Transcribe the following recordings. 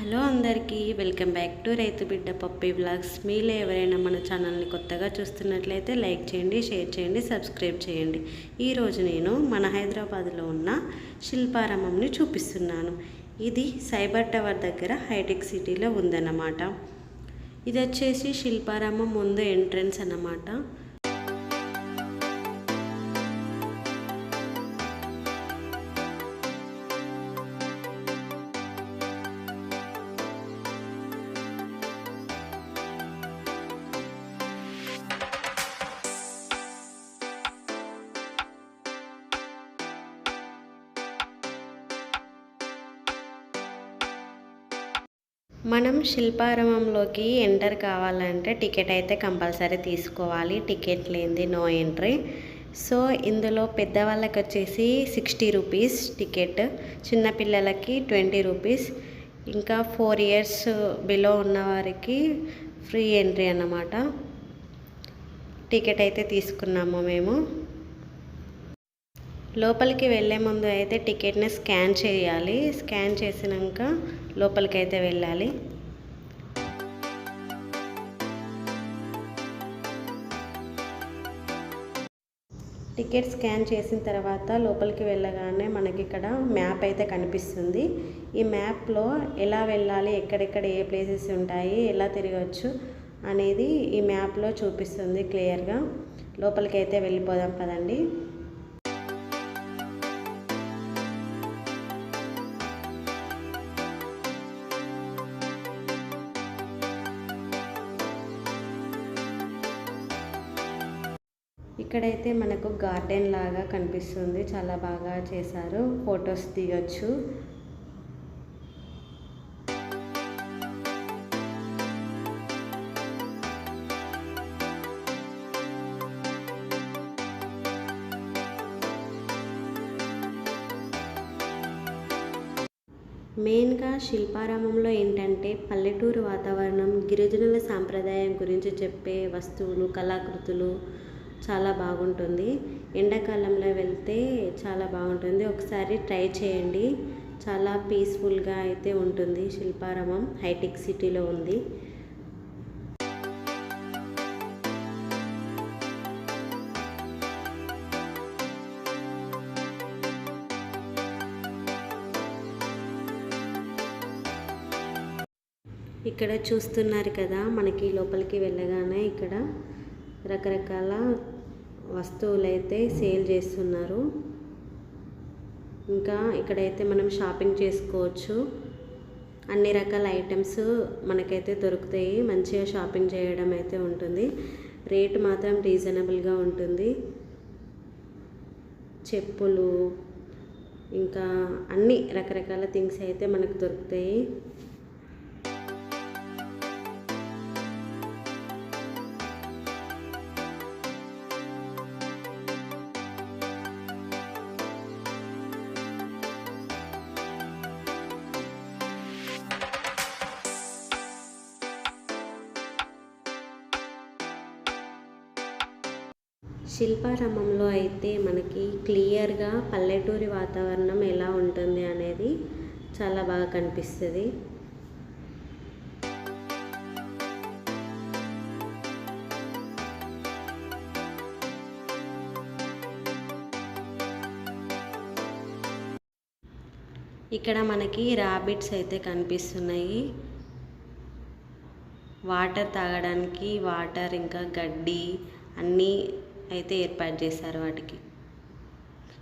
Hello అందరికీ welcome back to రైతు బిడ్డ పప్పి వ్లాగ్స్. మీలో ఎవరైనా మన ఛానల్ని కొత్తగా చూస్తున్నట్లయితే లైక్ చేయండి, షేర్ చేయండి, సబ్స్క్రైబ్ చేయండి. ఈరోజు నేను మన హైదరాబాద్లో ఉన్న శిల్పారామంని చూపిస్తున్నాను. ఇది సైబర్ టవర్ దగ్గర హైటెక్ సిటీలో ఉందన్నమాట. ఇది వచ్చేసి శిల్పారామం ముందు ఎంట్రన్స్ అన్నమాట. మనం శిల్పారామంలోకి ఎంటర్ కావాలంటే టికెట్ అయితే కంపల్సరీ తీసుకోవాలి. టికెట్ లేనిది నో ఎంట్రీ. సో ఇందులో పెద్దవాళ్ళకి వచ్చేసి 60 రూపీస్ టికెట్, చిన్నపిల్లలకి 20 రూపీస్, ఇంకా 4 ఇయర్స్ బిలో ఉన్నవారికి ఫ్రీ ఎంట్రీ అన్నమాట. టికెట్ అయితే తీసుకున్నాము మేము. లోపలికి వెళ్ళే ముందు అయితే టికెట్ని స్కాన్ చేయాలి. స్కాన్ చేసినాక లోపలికి అయితే వెళ్ళాలి. టికెట్ స్కాన్ చేసిన తర్వాత లోపలికి వెళ్ళగానే మనకి ఇక్కడ మ్యాప్ అయితే కనిపిస్తుంది. ఈ మ్యాప్లో ఎలా వెళ్ళాలి, ఎక్కడెక్కడ ఏ ప్లేసెస్ ఉంటాయి, ఎలా తిరగచ్చు అనేది ఈ మ్యాప్లో చూపిస్తుంది క్లియర్గా. లోపలికి అయితే వెళ్ళిపోదాం పదండి. ఇక్కడైతే మనకు గార్డెన్ లాగా కనిపిస్తుంది. చాలా బాగా చేశారు, ఫొటోస్ దిగొచ్చు. మెయిన్గా శిల్పారామంలో ఏంటంటే పల్లెటూరు వాతావరణం, గిరిజనుల సాంప్రదాయం గురించి చెప్పే వస్తువులు, కళాకృతులు చాలా బాగుంటుంది. ఎండాకాలంలో వెళ్తే చాలా బాగుంటుంది. ఒకసారి ట్రై చేయండి. చాలా పీస్ఫుల్గా అయితే ఉంటుంది. శిల్పారామం హైటెక్ సిటీలో ఉంది. ఇక్కడ చూస్తున్నారు కదా, మనకి లోపలికి వెళ్ళగానే ఇక్కడ రకరకాల వస్తువులు అయితే సేల్ చేస్తున్నారు. ఇంకా ఇక్కడైతే మనం షాపింగ్ చేసుకోవచ్చు. అన్ని రకాల ఐటమ్స్ మనకైతే దొరుకుతాయి. మంచిగా షాపింగ్ చేయడం అయితే ఉంటుంది. రేట్ మాత్రం రీజనబుల్గా ఉంటుంది. చెప్పులు, ఇంకా అన్ని రకరకాల థింగ్స్ అయితే మనకు దొరుకుతాయి. శిల్పారామంలో అయితే మనకి క్లియర్గా పల్లెటూరి వాతావరణం ఎలా ఉంటుంది అనేది చాలా బాగా కనిపిస్తుంది. ఇక్కడ మనకి రాబిట్స్ అయితే కనిపిస్తున్నాయి. వాటర్ తాగడానికి వాటర్, ఇంకా గడ్డి అన్నీ అయితే ఏర్పాటు చేశారు. వాటికి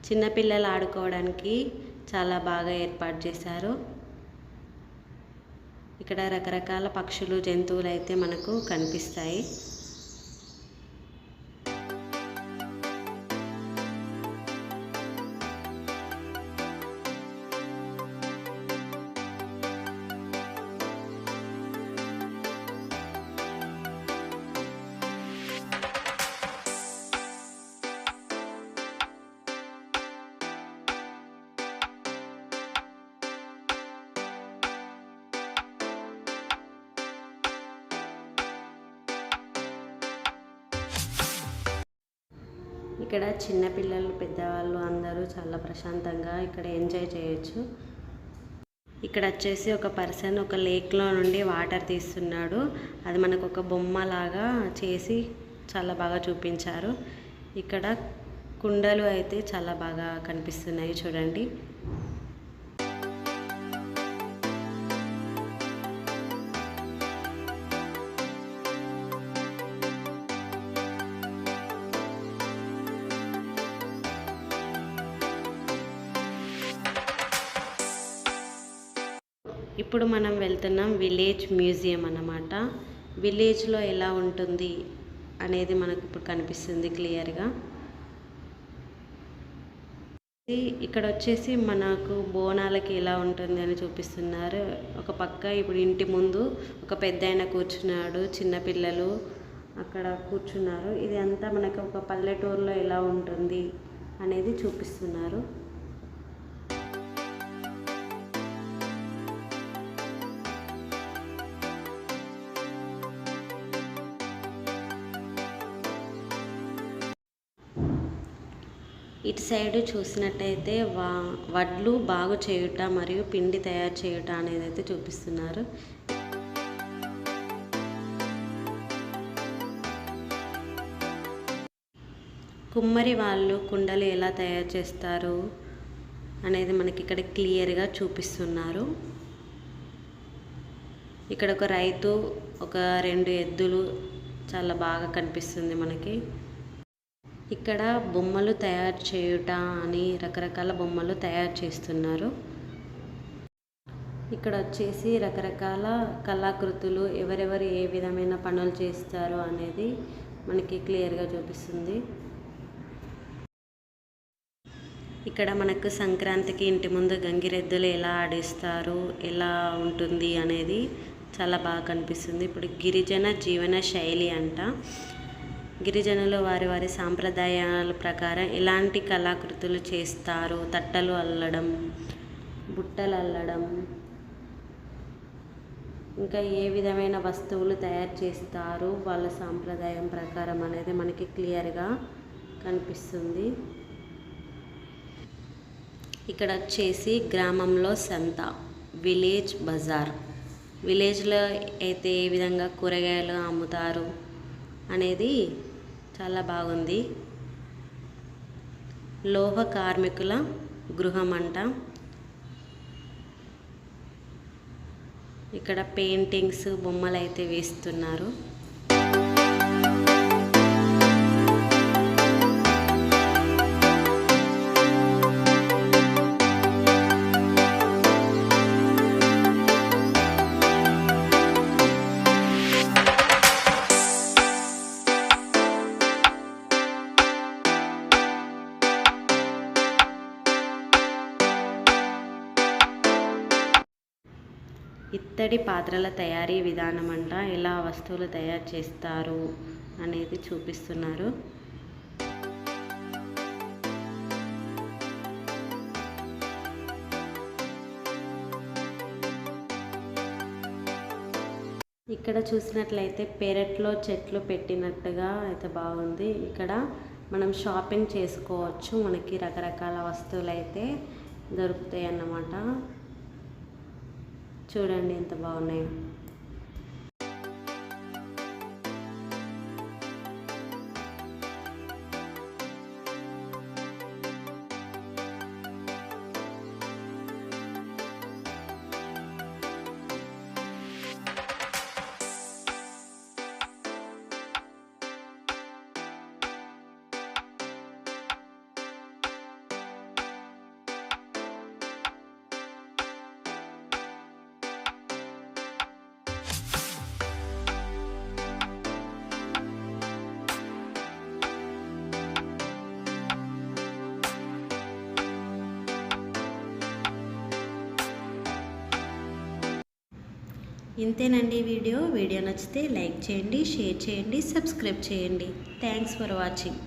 చిన్నపిల్లలు ఆడుకోవడానికి చాలా బాగా ఏర్పాటు చేశారు. ఇక్కడ రకరకాల పక్షులు, జంతువులు అయితే మనకు కనిపిస్తాయి. ఇక్కడ చిన్నపిల్లలు, పెద్దవాళ్ళు అందరూ చాలా ప్రశాంతంగా ఇక్కడ ఎంజాయ్ చేయొచ్చు. ఇక్కడ వచ్చేసి ఒక పర్సన్ ఒక లేక్లో నుండి వాటర్ తీస్తున్నాడు. అది మనకు ఒక బొమ్మ లాగా చేసి చాలా బాగా చూపించారు. ఇక్కడ కుండలు అయితే చాలా బాగా కనిపిస్తున్నాయి చూడండి. ఇప్పుడు మనం వెళ్తున్నాం విలేజ్ మ్యూజియం అన్నమాట. విలేజ్లో ఎలా ఉంటుంది అనేది మనకు ఇప్పుడు కనిపిస్తుంది క్లియర్గా. ఇక్కడ వచ్చేసి మనకు బోనాలకి ఎలా ఉంటుంది అని చూపిస్తున్నారు. ఒక పక్క ఇప్పుడు ఇంటి ముందు ఒక పెద్దాయన కూర్చున్నాడు, చిన్నపిల్లలు అక్కడ కూర్చున్నారు. ఇది అంతా మనకు ఒక పల్లెటూరులో ఎలా ఉంటుంది అనేది చూపిస్తున్నారు. ఇటు సైడ్ చూసినట్టయితే వడ్లు బాగు చేయుట మరియు పిండి తయారు చేయుట అనేది అయితే చూపిస్తున్నారు. కుమ్మరి వాళ్ళు కుండలు ఎలా తయారు చేస్తారు అనేది మనకి ఇక్కడ క్లియర్గా చూపిస్తున్నారు. ఇక్కడ ఒక రైతు, ఒక 2 ఎద్దులు చాలా బాగా కనిపిస్తుంది మనకి. ఇక్కడ బొమ్మలు తయారు చేయుట అని రకరకాల బొమ్మలు తయారు చేస్తున్నారు. ఇక్కడ వచ్చేసి రకరకాల కళాకృతులు ఎవరెవరు ఏ విధమైన పనులు చేస్తారు అనేది మనకి క్లియర్గా చూపిస్తుంది. ఇక్కడ మనకు సంక్రాంతికి ఇంటి ముందు గంగిరెద్దులు ఎలా ఆడిస్తారు, ఎలా ఉంటుంది అనేది చాలా బాగా కనిపిస్తుంది. ఇప్పుడు గిరిజన జీవన శైలి అంట. గిరిజనులు వారి వారి సాంప్రదాయాల ప్రకారం ఎలాంటి కళాకృతులు చేస్తారు, తట్టలు అల్లడం, బుట్టలు అల్లడం, ఇంకా ఏ విధమైన వస్తువులు తయారు చేస్తారు వాళ్ళ సాంప్రదాయం ప్రకారం అనేది మనకి క్లియర్గా కనిపిస్తుంది. ఇక్కడ వచ్చేసి గ్రామంలో సంత, విలేజ్ బజార్. విలేజ్లో అయితే ఏ విధంగా కూరగాయలు అమ్ముతారు అనేది చాలా బాగుంది. లోహ కార్మికుల గృహం అంట. ఇక్కడ పెయింటింగ్స్, బొమ్మలు అయితే వేస్తున్నారు. ఇత్తడి పాత్రల తయారీ విధానం అంట, ఎలా వస్తువులు తయారు చేస్తారు అనేది చూపిస్తున్నారు. ఇక్కడ చూసినట్లయితే పెరట్లో చెట్లు పెట్టినట్టుగా అయితే బాగుంది. ఇక్కడ మనం షాపింగ్ చేసుకోవచ్చు, మనకి రకరకాల వస్తువులు అయితే దొరుకుతాయి అన్నమాట. చూడండి ఎంత బాగున్నాయో. ఇంతేనండి వీడియో నచ్చితే లైక్ చేయండి, షేర్ చేయండి, సబ్స్క్రైబ్ చేయండి. Thanks for watching.